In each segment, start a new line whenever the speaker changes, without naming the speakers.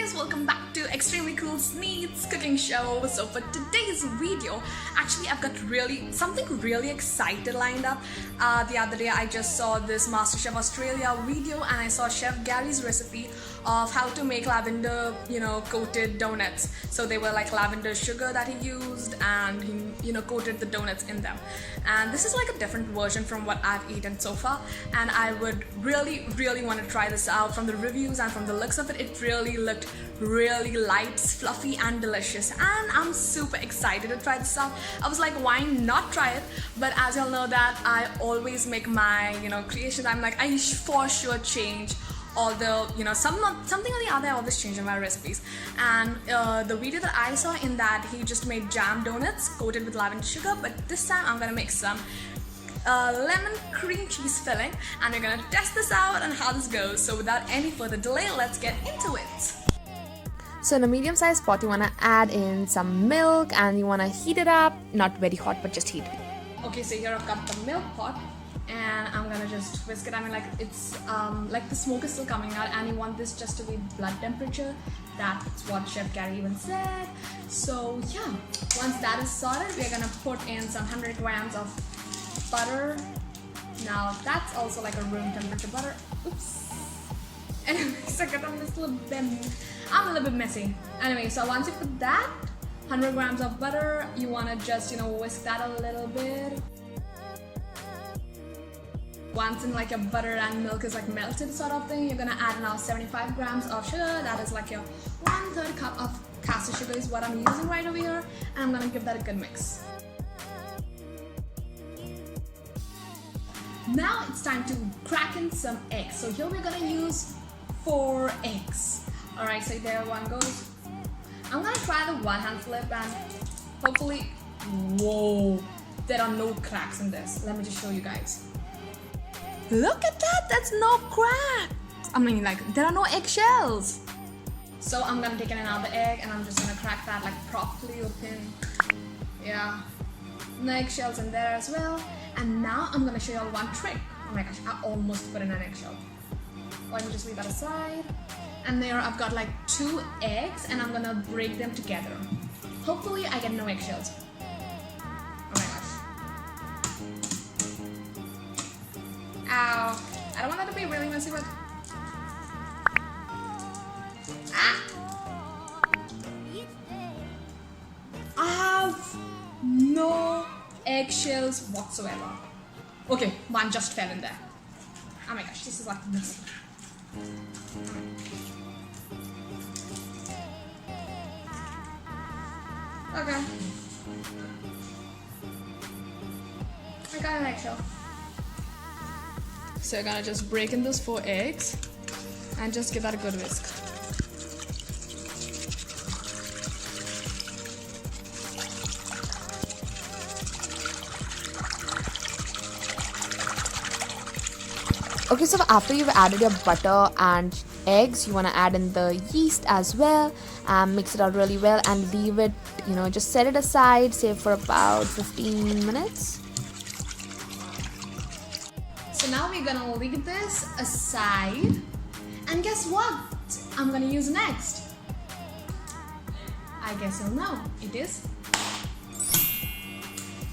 guys, welcome back to Extremely Cool Sneed's cooking show. So for today's video, actually I've got something really excited lined up. The other day I just saw this Masterchef Australia video and I saw Chef Gary's recipe of how to make lavender, coated donuts. So they were like lavender sugar that he used and he, coated the donuts in them. And this is like a different version from what I've eaten so far. And I would really want to try this out. From the reviews and from the looks of it, it really looked really light, fluffy and delicious. And I'm super excited to try this out. I was like, why not try it? But as y'all know that I always make my, creations. I'm like, I for sure change all the, something or the other. I always change in my recipes. And the video that I saw in that, he just made jam donuts coated with lavender sugar. But this time I'm gonna make some lemon cream cheese filling, and we're gonna test this out and how this goes. So without any further delay, let's get into it.
So in a medium-sized pot, you want to add in some milk and you want to heat it up, not very hot but just heat it.
Okay, so here I've got the milk pot and I'm gonna just whisk it. I mean, like, it's like the smoke is still coming out and you want this just to be blood temperature. That's what Chef Gary even said. So yeah, once that is sorted, we're gonna put in some 100 grams of butter. Now that's also like a room temperature butter. Oops. Anyway, so I'm a little bit messy. Anyway, so once you put that 100 grams of butter, you want to just whisk that a little bit. Once in like your butter and milk is like melted sort of thing, you're gonna add now 75 grams of sugar. That is like your 1/3 cup of caster sugar is what I'm using right over here, and I'm gonna give that a good mix. Now it's time to crack in some eggs. So here we're gonna use 4 eggs. Alright, so there one goes. I'm gonna try the one hand flip and hopefully, whoa, there are no cracks in this. Let me just show you guys. Look at that, that's no crack. I mean, like, there are no eggshells. So I'm gonna take in another egg and I'm just gonna crack that like properly open. Yeah, no eggshells in there as well. And now I'm gonna show you all one trick. Oh my gosh, I almost put in an eggshell. Let me just leave that aside. And there I've got like 2 eggs and I'm gonna break them together. Hopefully I get no eggshells. Oh my gosh. Ow. I don't want that to be really messy, but... Ah! I have no eggshells whatsoever. Okay, one just fell in there. Oh my gosh, this is like messy. Okay. I got an eggshell. So you're gonna just break in those 4 eggs and just give that a good whisk.
Okay, so after you've added your butter and eggs, you want to add in the yeast as well and mix it out really well and leave it, just set it aside, say for about 15 minutes.
So now we're gonna leave this aside, and guess what I'm gonna use next? I guess you'll know. It is,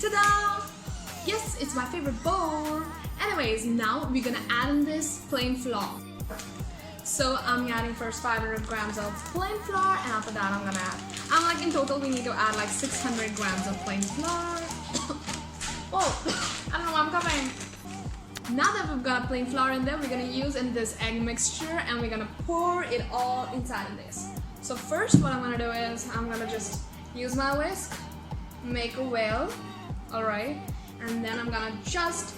ta-da! Yes, it's my favorite bowl. Anyways, now we're gonna add in this plain flour. So I'm adding first 500 grams of plain flour, and after that I'm like, in total we need to add like 600 grams of plain flour. Whoa, I don't know where I'm coming. Now that we've got plain flour in there, we're gonna use in this egg mixture and we're gonna pour it all inside of this. So first what I'm gonna do is I'm gonna just use my whisk, make a well, alright, and then I'm gonna just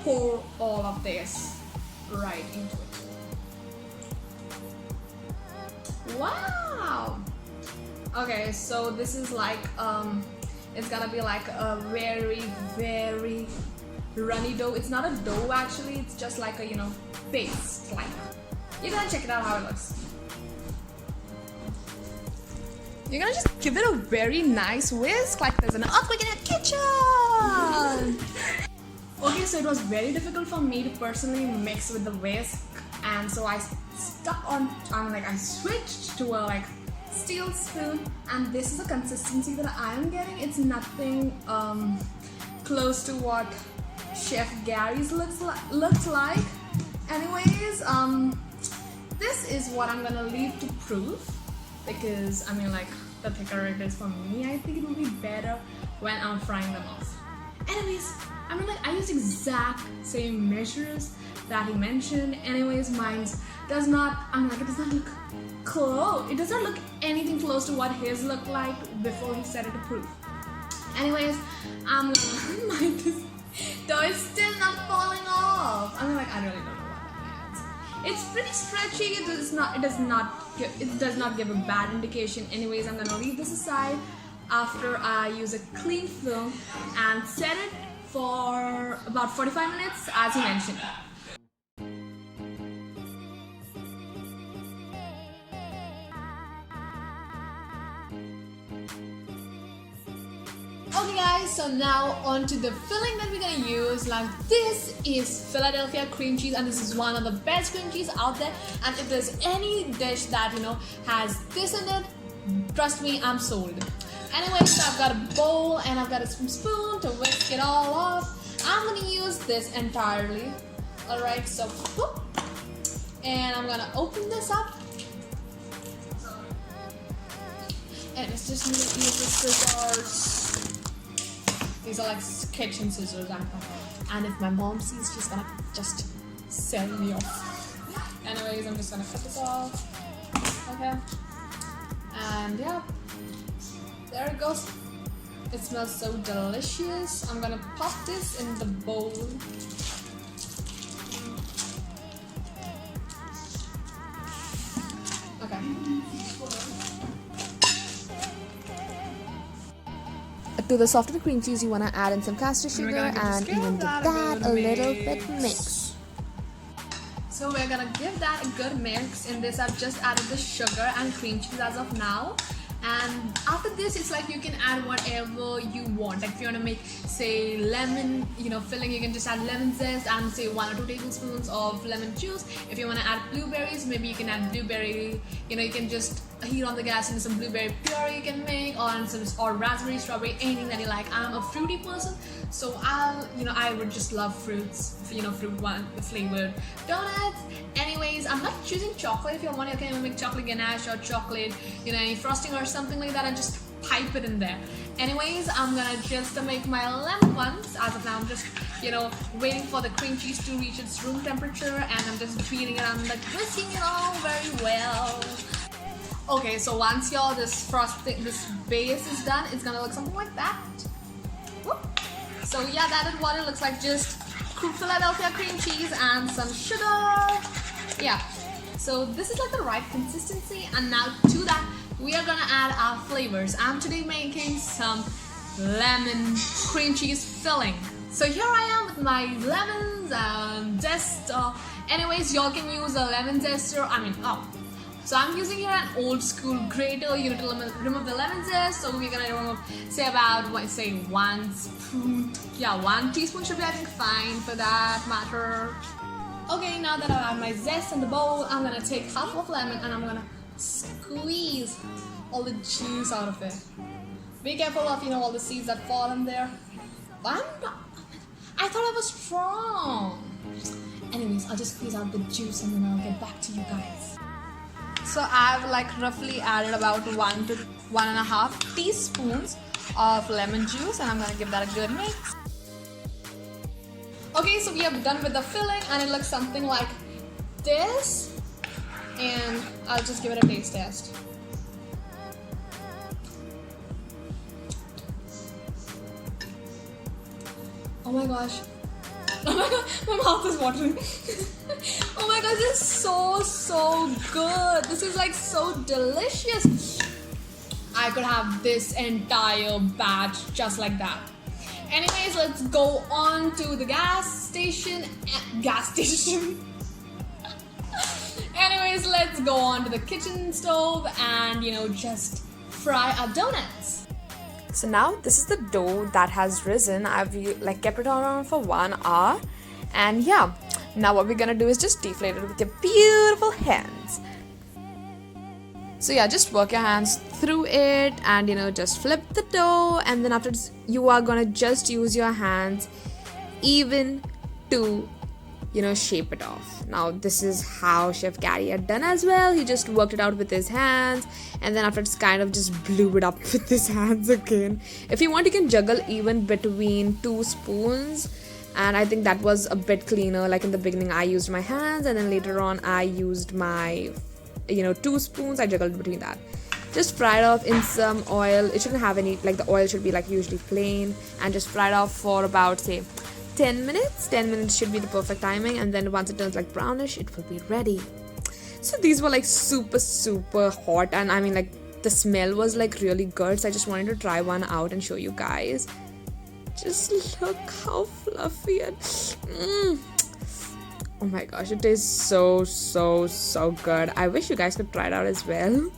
pour all of this right into it. Wow! Okay, so this is like, it's gonna be like a very runny dough. It's not a dough actually, it's just like a, paste like. You're gonna check it out how it looks. You're gonna just give it a very nice whisk like there's an earthquake in your kitchen! Okay, so it was very difficult for me to personally mix with the whisk, and so I I switched to a like steel spoon, and this is the consistency that I am getting. It's nothing close to what Chef Gary's looks like. Anyways, this is what I'm gonna leave to proof, because I mean, like, the thicker it is for me, I think it will be better when I'm frying them off. Anyways, I mean, like, I used exact same measures that he mentioned. Anyways, mine's does not, I'm like, it does not look close. It does not look anything close to what his looked like before he set it to proof. Anyways, I'm gonna mind this dough is still not falling off. I mean, like, I really don't know what that means. It's pretty stretchy. It does not give a bad indication. Anyways, I'm gonna leave this aside after I use a clean film and set it for about 45 minutes, as he mentioned. Okay guys, so now on to the filling that we're gonna use. Like, this is Philadelphia cream cheese, and this is one of the best cream cheese out there. And if there's any dish that, you know, has this in it, trust me, I'm sold. Anyway, so I've got a bowl and I've got a spoon to whisk it all up. I'm gonna use this entirely. Alright, so whoop, and I'm gonna open this up. And it's just need to use the scissors. These are like kitchen scissors, and if my mom sees, she's gonna just sell me off. Anyways, I'm just gonna cut this off. Okay, and yeah, there it goes. It smells so delicious. I'm gonna pop this in the bowl. Okay.
To the softer cream cheese, you want to add in some caster sugar and even give that a little bit mix.
So we're gonna give that a good mix. In this, I've just added the sugar and cream cheese as of now. And after this, it's like you can add whatever you want. Like if you want to make, say, lemon, you know, filling, you can just add lemon zest and say 1 or 2 tablespoons of lemon juice. If you want to add blueberries, maybe you can add blueberry, you know, you can just heat on the gas and some blueberry puree you can make, or raspberry, strawberry, anything that you like. I'm a fruity person, so I would just love fruits, you know, fruit one, the flavored donuts. Anyways, I'm not choosing chocolate. If you want, you can make chocolate ganache or chocolate, you know, any frosting or something like that, and just pipe it in there. Anyways, I'm gonna just make my lemon ones. As of now, I'm just, you know, waiting for the cream cheese to reach its room temperature, and I'm just beating it. I'm like whisking it all very well. Okay, so once this base is done, it's gonna look something like that. Whoop. So yeah, that is what it looks like. Just Philadelphia cream cheese and some sugar. Yeah. So this is like the right consistency, and now to that we are gonna add our flavors. I'm today making some lemon cream cheese filling. So here I am with my lemons and zest. Anyways, y'all can use a lemon zester. So I'm using here an old school grater, you know, to remove the lemon zest. So we're gonna remove, say about, 1 spoon. Yeah, 1 teaspoon should be, I think, fine for that matter. Okay, now that I have my zest in the bowl, I'm gonna take half of lemon and I'm gonna squeeze all the juice out of it. Be careful of, you know, all the seeds that fall in there. I thought I was strong. Anyways, I'll just squeeze out the juice and then I'll get back to you guys. So I've like roughly added about 1 to 1.5 teaspoons of lemon juice, and I'm gonna give that a good mix. Okay, so we are done with the filling, and it looks something like this. And I'll just give it a taste test. Oh my gosh. Oh my god, my mouth is watering. Oh my god, this is so good. This is like so delicious. I could have this entire batch just like that. Anyways, let's go on to the gas station. Anyways, let's go on to the kitchen stove and, you know, just fry our donuts.
So now this is the dough that has risen. I've like kept it on for 1 hour, and yeah,
Now what we're gonna do is just deflate it with your beautiful hands. So yeah, just work your hands through it and just flip the dough, and then after this, you are gonna just use your hands even to shape it off. Now this is how Chef Gary had done as well. He just worked it out with his hands, and then after it's kind of just blew it up with his hands again. If you want, you can juggle even between 2 spoons, and I think that was a bit cleaner. Like in the beginning I used my hands, and then later on I used my 2 spoons. I juggled between that. Just fry it off in some oil. It shouldn't have any, like the oil should be like usually plain, and just fry it off for about say 10 minutes. 10 minutes should be the perfect timing, and then once it turns like brownish, it will be ready. So these were like super hot, and I mean like the smell was like really good, so I just wanted to try one out and show you guys. Just look how fluffy and oh my gosh, it tastes so good. I wish you guys could try it out as well.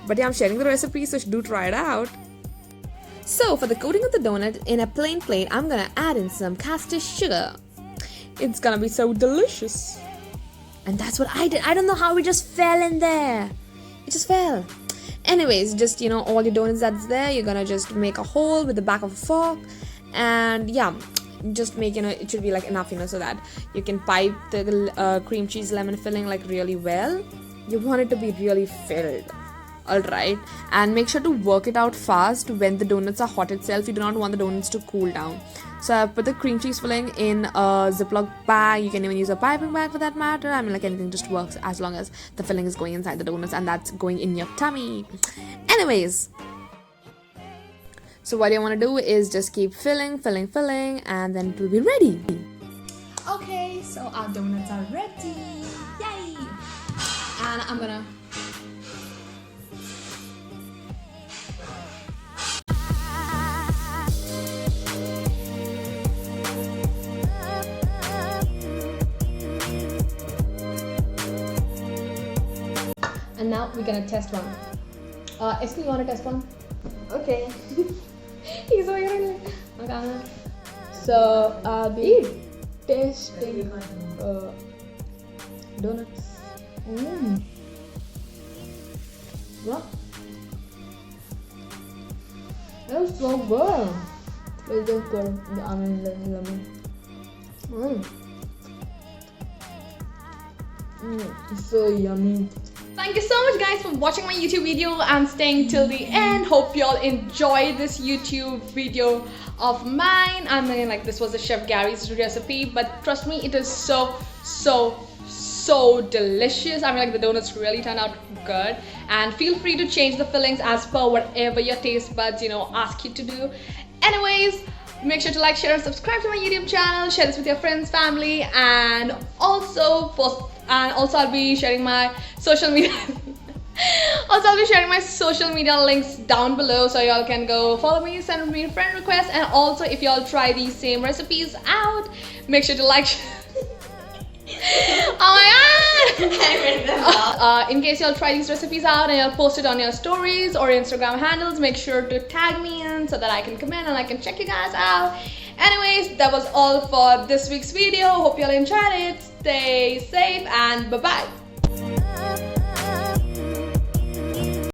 But yeah, I'm sharing the recipe, so do try it out. So for the coating of the donut, in a plain plate, I'm gonna add in some caster sugar. It's gonna be so delicious. And that's what I did. I don't know how it just fell in there. It just fell. Anyways, just all your donuts that's there, you're gonna just make a hole with the back of a fork, and yeah, just make it should be like enough so that you can pipe the cream cheese lemon filling like really well. You want it to be really filled. Alright, and make sure to work it out fast when the donuts are hot itself. You do not want the donuts to cool down. So I put the cream cheese filling in a Ziploc bag. You can even use a piping bag for that matter. I mean like anything just works as long as the filling is going inside the donuts and that's going in your tummy. Anyways, so what you want to do is just keep filling, and then it will be ready. Okay, so our donuts are ready. Yay! And I'm gonna and now we're gonna test one. Eski, you wanna test one? Okay. He's so excited. Okay. So, the tasting donuts. What? It's so good. It's just good. The almond lemon. It's so yummy. Thank you so much guys for watching my YouTube video and staying till the end. Hope you all enjoyed this YouTube video of mine. I mean like this was a Chef Gary's recipe, but trust me, it is so delicious. I mean like the donuts really turned out good, and feel free to change the fillings as per whatever your taste buds ask you to do. Anyways, make sure to like, share and subscribe to my YouTube channel. Share this with your friends, family, and also I'll be sharing my social media links down below, so y'all can go follow me, send me a friend request, and also if y'all try these same recipes out, make sure to like oh my god! In case y'all try these recipes out and y'all post it on your stories or Instagram handles, make sure to tag me in so that I can comment and I can check you guys out. Anyways, that was all for this week's video. Hope y'all enjoyed it. Stay safe and bye-bye.